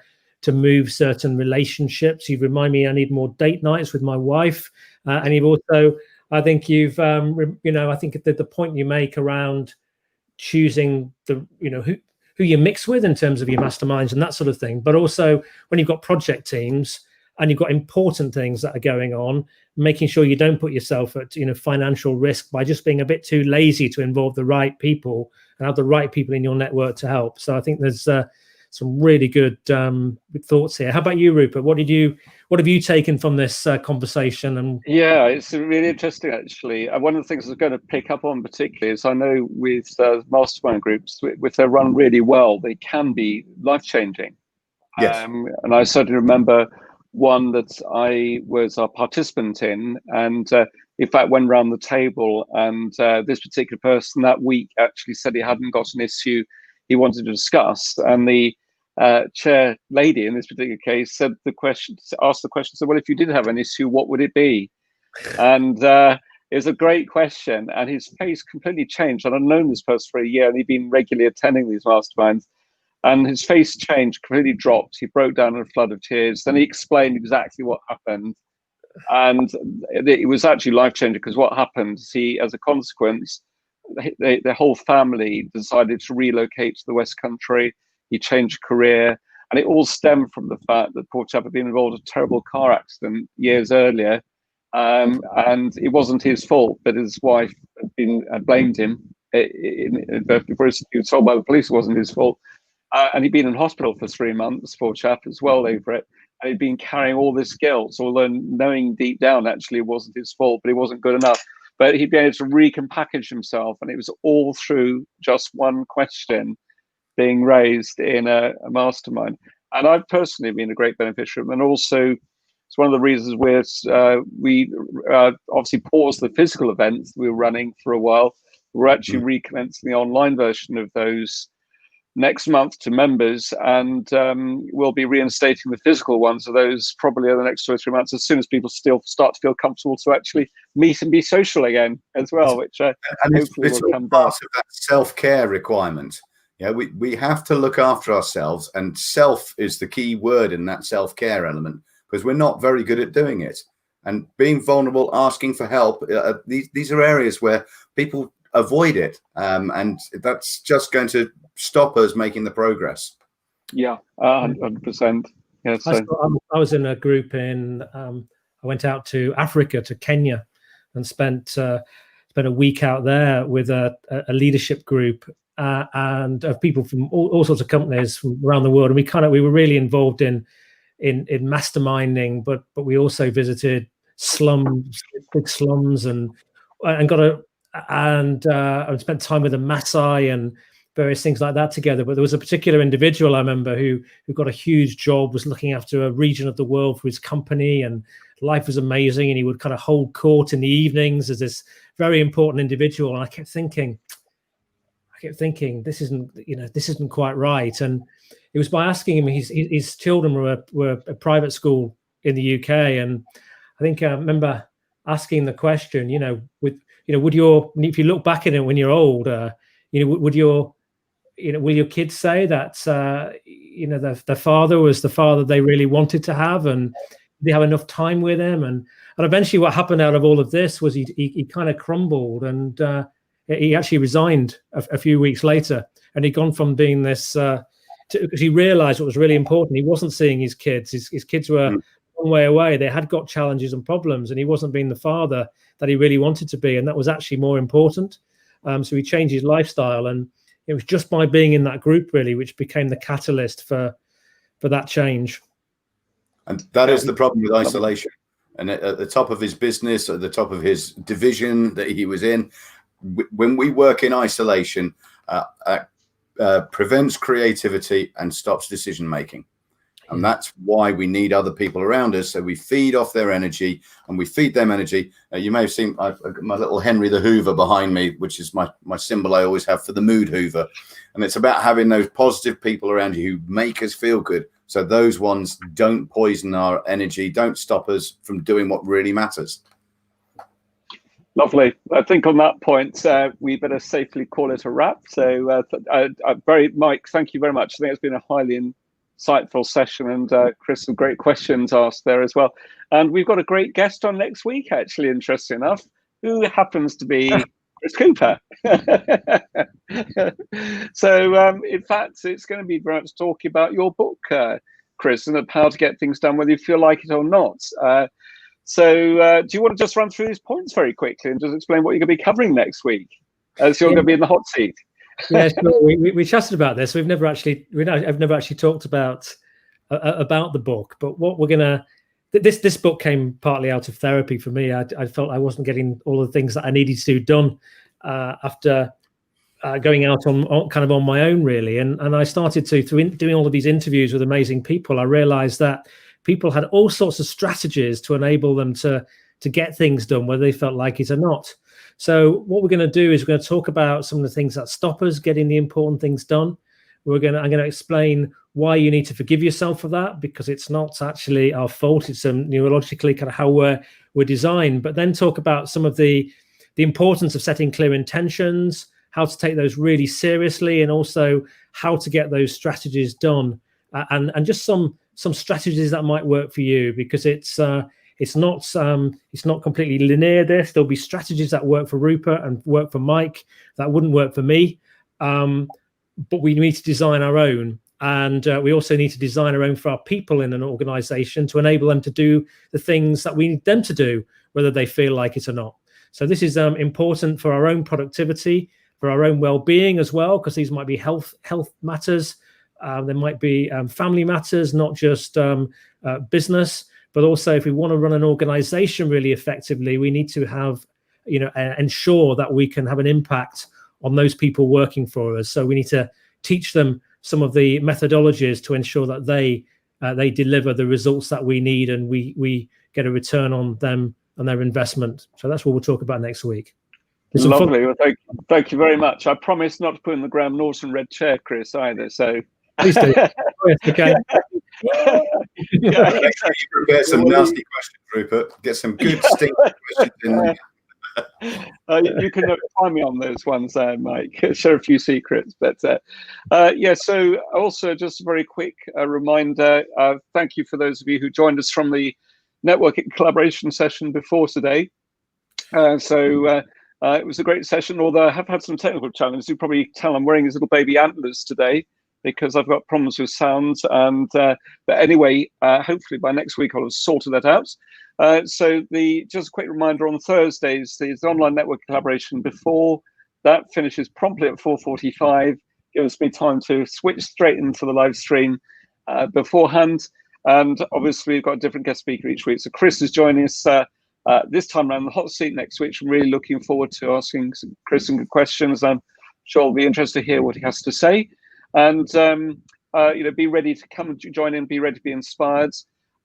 move certain relationships. You've reminded me I need more date nights with my wife, and you've also, I think you've I think the point you make around choosing the who you mix with in terms of your masterminds and that sort of thing, but also when you've got project teams and you've got important things that are going on, making sure you don't put yourself at financial risk by just being a bit too lazy to involve the right people and have the right people in your network to help. So I think there's some really good thoughts here. How about you, Rupert? What have you taken from this conversation? And yeah, it's really interesting actually. One of the things I was going to pick up on particularly is I know with mastermind groups, if they're run really well, they can be life-changing. Yes. And I certainly remember one that I was a participant in, and in fact went around the table, and this particular person that week actually said he hadn't got an issue he wanted to discuss, and the chair lady in this particular case asked the question, so well, if you did have an issue, what would it be? And it was a great question, and his face completely changed. And I've known this person for a year, and he'd been regularly attending these masterminds, and his face changed, completely dropped. He broke down in a flood of tears. Then he explained exactly what happened, and it was actually life-changing, because what happened, as a consequence, the whole family decided to relocate to the West Country. He changed career, and it all stemmed from the fact that poor chap had been involved in a terrible car accident years earlier, and it wasn't his fault, but his wife had blamed him. Before he was told by the police it wasn't his fault, and he'd been in hospital for 3 months, poor chap, as well over it, and he'd been carrying all this guilt, although knowing deep down actually it wasn't his fault, but it wasn't good enough. But he'd been able to repackage himself, and it was all through just one question being raised in a mastermind. And I've personally been a great beneficiary, and also it's one of the reasons we obviously paused the physical events we were running for a while. We're actually recommencing the online version of those next month to members, and we'll be reinstating the physical ones of those probably over the next 2 or 3 months, as soon as people still start to feel comfortable to actually meet and be social again as well, which hopefully will come part of that self-care requirement. Yeah, we have to look after ourselves, and self is the key word in that self-care element, because we're not very good at doing it. And being vulnerable, asking for help, these are areas where people avoid it, and that's just going to stop us making the progress. Yeah, 100%. Yeah, so. I was in a group I went out to Africa, to Kenya, and spent a week out there with a leadership group and of people from all sorts of companies from around the world. And we were really involved in masterminding, but we also visited slums, big slums, and spent time with the Maasai and various things like that together. But there was a particular individual I remember who got a huge job, was looking after a region of the world for his company, and life was amazing. And he would kind of hold court in the evenings as this very important individual. And I kept thinking, this isn't quite right. And it was by asking him, his children were a private school in the UK, and I think I remember asking the question, if you look back at it when you're old, will your kids say that their father was the father they really wanted to have, and they have enough time with him? And eventually, what happened out of all of this was he kind of crumbled, and he actually resigned a few weeks later, and he'd gone from being this because he realized what was really important. He wasn't seeing his kids. His kids were a long way away. They had got challenges and problems, and he wasn't being the father that he really wanted to be, and that was actually more important. So he changed his lifestyle, and it was just by being in that group really which became the catalyst for that change. And that is the problem with isolation. And at the top of his business, at the top of his division that he was in, when we work in isolation, prevents creativity and stops decision making. And that's why we need other people around us. So we feed off their energy and we feed them energy. You may have seen I've got my little Henry the Hoover behind me, which is my symbol I always have for the mood hoover. And it's about having those positive people around you who make us feel good. So those ones don't poison our energy, don't stop us from doing what really matters. Lovely. I think on that point, we better safely call it a wrap. So Mike, thank you very much. I think it's been a highly insightful session, and Chris, some great questions asked there as well. And we've got a great guest on next week, actually, interesting enough, who happens to be Chris Cooper. So in fact, it's going to be very much talking about your book, Chris, and how to get things done, whether you feel like it or not. So do you want to just run through these points very quickly and just explain what you're going to be covering next week, as you're going to be in the hot seat? Yeah, sure. We chatted about this. I've never actually talked about the book, but what we're gonna this book came partly out of therapy for me. I felt I wasn't getting all the things that I needed to do done after going out on my own, really. And I started through doing all of these interviews with amazing people. I realized that people had all sorts of strategies to enable them to get things done, whether they felt like it or not. So what we're going to do is we're going to talk about some of the things that stop us getting the important things done. I'm going to explain why you need to forgive yourself for that, because it's not actually our fault. It's neurologically kind of how we're designed. But then talk about some of the importance of setting clear intentions, how to take those really seriously, and also how to get those strategies done, and just some strategies that might work for you, because it's not completely linear. There'll be strategies that work for Rupert and work for Mike that wouldn't work for me, but we need to design our own, and we also need to design our own for our people in an organization to enable them to do the things that we need them to do, whether they feel like it or not. So this is important for our own productivity, for our own well-being as well, because these might be health matters. There might be family matters, not just business. But also, if we want to run an organization really effectively, we need to have, ensure that we can have an impact on those people working for us. So we need to teach them some of the methodologies to ensure that they deliver the results that we need, and we get a return on them and their investment. So that's what we'll talk about next week. Lovely. Well, thank you very much. I promise not to put in the Graham Norton red chair, Chris, either. So please do. Okay. Prepare some nasty questions, Rupert. Get some good stinky questions in there. You can find me on those ones, Mike. Share a few secrets, but yeah. So also, just a very quick reminder. Thank you for those of you who joined us from the networking collaboration session before today. It was a great session, although I have had some technical challenges. You probably tell I'm wearing these little baby antlers today because I've got problems with sound. But anyway, hopefully by next week I'll have sorted that out. Just a quick reminder, on Thursdays, there's the online network collaboration before. That finishes promptly at 4:45. Gives me time to switch straight into the live stream beforehand. And obviously we've got a different guest speaker each week. So Chris is joining us this time around the hot seat next week. I'm really looking forward to asking Chris some good questions. I'm sure I'll be interested to hear what he has to say. And be ready to come and join in, be ready to be inspired.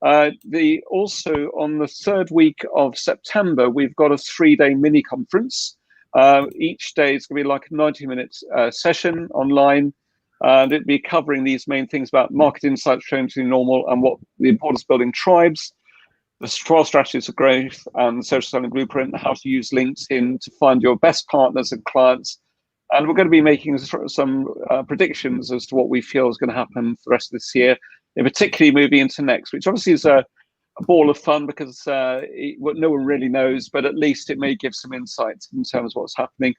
Also on the third week of September, we've got a 3-day mini conference. Each day is going to be like a 90-minute session online, and it'll be covering these main things about market insights, training to normal, and what the importance of building tribes, the 12 strategies of growth, and social selling blueprint, how to use LinkedIn to find your best partners and clients. And we're going to be making some predictions as to what we feel is going to happen for the rest of this year, and particularly moving into next, which obviously is a ball of fun because no one really knows, but at least it may give some insights in terms of what's happening.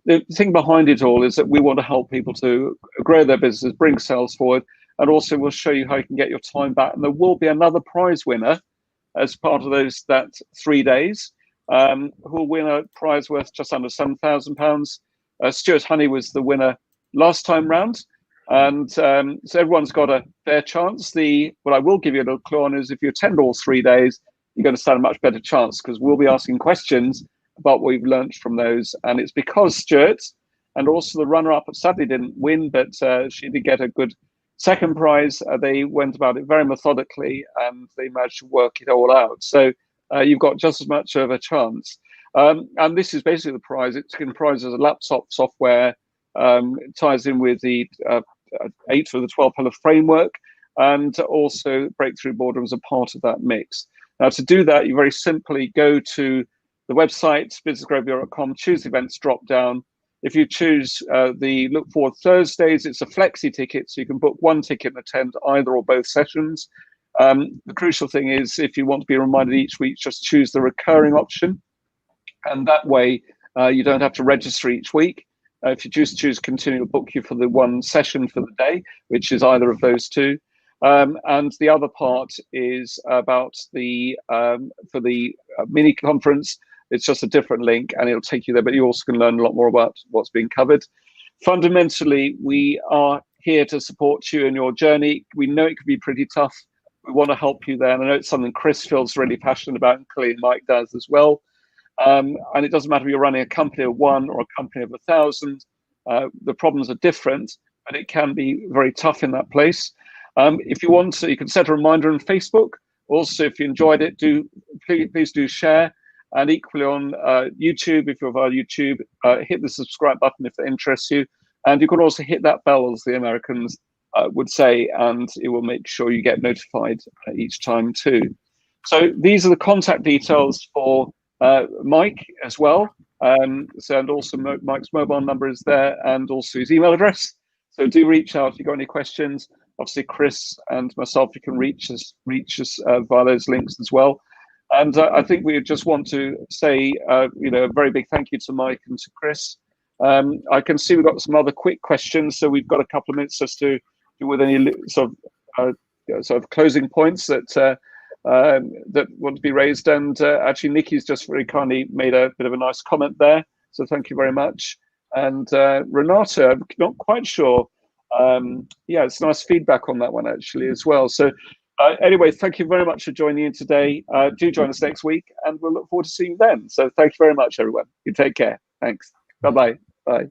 The thing behind it all is that we want to help people to grow their business, bring sales forward, and also we'll show you how you can get your time back. And there will be another prize winner as part of that 3 days, who will win a prize worth just under £7,000. Stuart Honey was the winner last time round, and so everyone's got a fair chance. What I will give you a little clue on is if you attend all 3 days, you're going to stand a much better chance, because we'll be asking questions about what we've learned from those. And it's because Stuart and also the runner-up sadly didn't win, but she did get a good second prize. They went about it very methodically, and they managed to work it all out. So you've got just as much of a chance. And this is basically the prize. It comprises a laptop software, it ties in with the 8 for the 12 pillar framework, and also Breakthrough Boardroom as a part of that mix. Now, to do that, you very simply go to the website, businessgrowbureau.com, choose the events drop down. If you choose the Look Forward Thursdays, it's a flexi ticket, so you can book one ticket and attend either or both sessions. The crucial thing is, if you want to be reminded each week, just choose the recurring option. And that way, you don't have to register each week. If you choose continue, to book you for the one session for the day, which is either of those two. And the other part is about the for the mini conference. It's just a different link, and it'll take you there, but you also can learn a lot more about what's being covered. Fundamentally, we are here to support you in your journey. We know it can be pretty tough. We want to help you there. And I know it's something Chris feels really passionate about, and clearly Mike does as well. And it doesn't matter if you're running a company of 1 or a company of 1,000. The problems are different, but it can be very tough in that place. If you want to, you can set a reminder on Facebook. Also, if you enjoyed it, please do share. And equally on YouTube, if you're via YouTube, hit the subscribe button if it interests you. And you can also hit that bell, as the Americans would say, and it will make sure you get notified each time too. So these are the contact details for Mike as well. And also Mike's mobile number is there, and also his email address. So do reach out if you've got any questions. Obviously, Chris and myself, you can reach us via those links as well. And I think we just want to say, a very big thank you to Mike and to Chris. I can see we've got some other quick questions, so we've got a couple of minutes just to do with any sort of closing points that want to be raised. And actually, Nikki's just very kindly made a bit of a nice comment there, so thank you very much. And Renata, I'm not quite sure. Yeah, it's nice feedback on that one actually as well. So anyway, thank you very much for joining in today. Do join us next week, and we'll look forward to seeing you then. So thank you very much, everyone. You take care. Thanks. Bye-bye. Bye.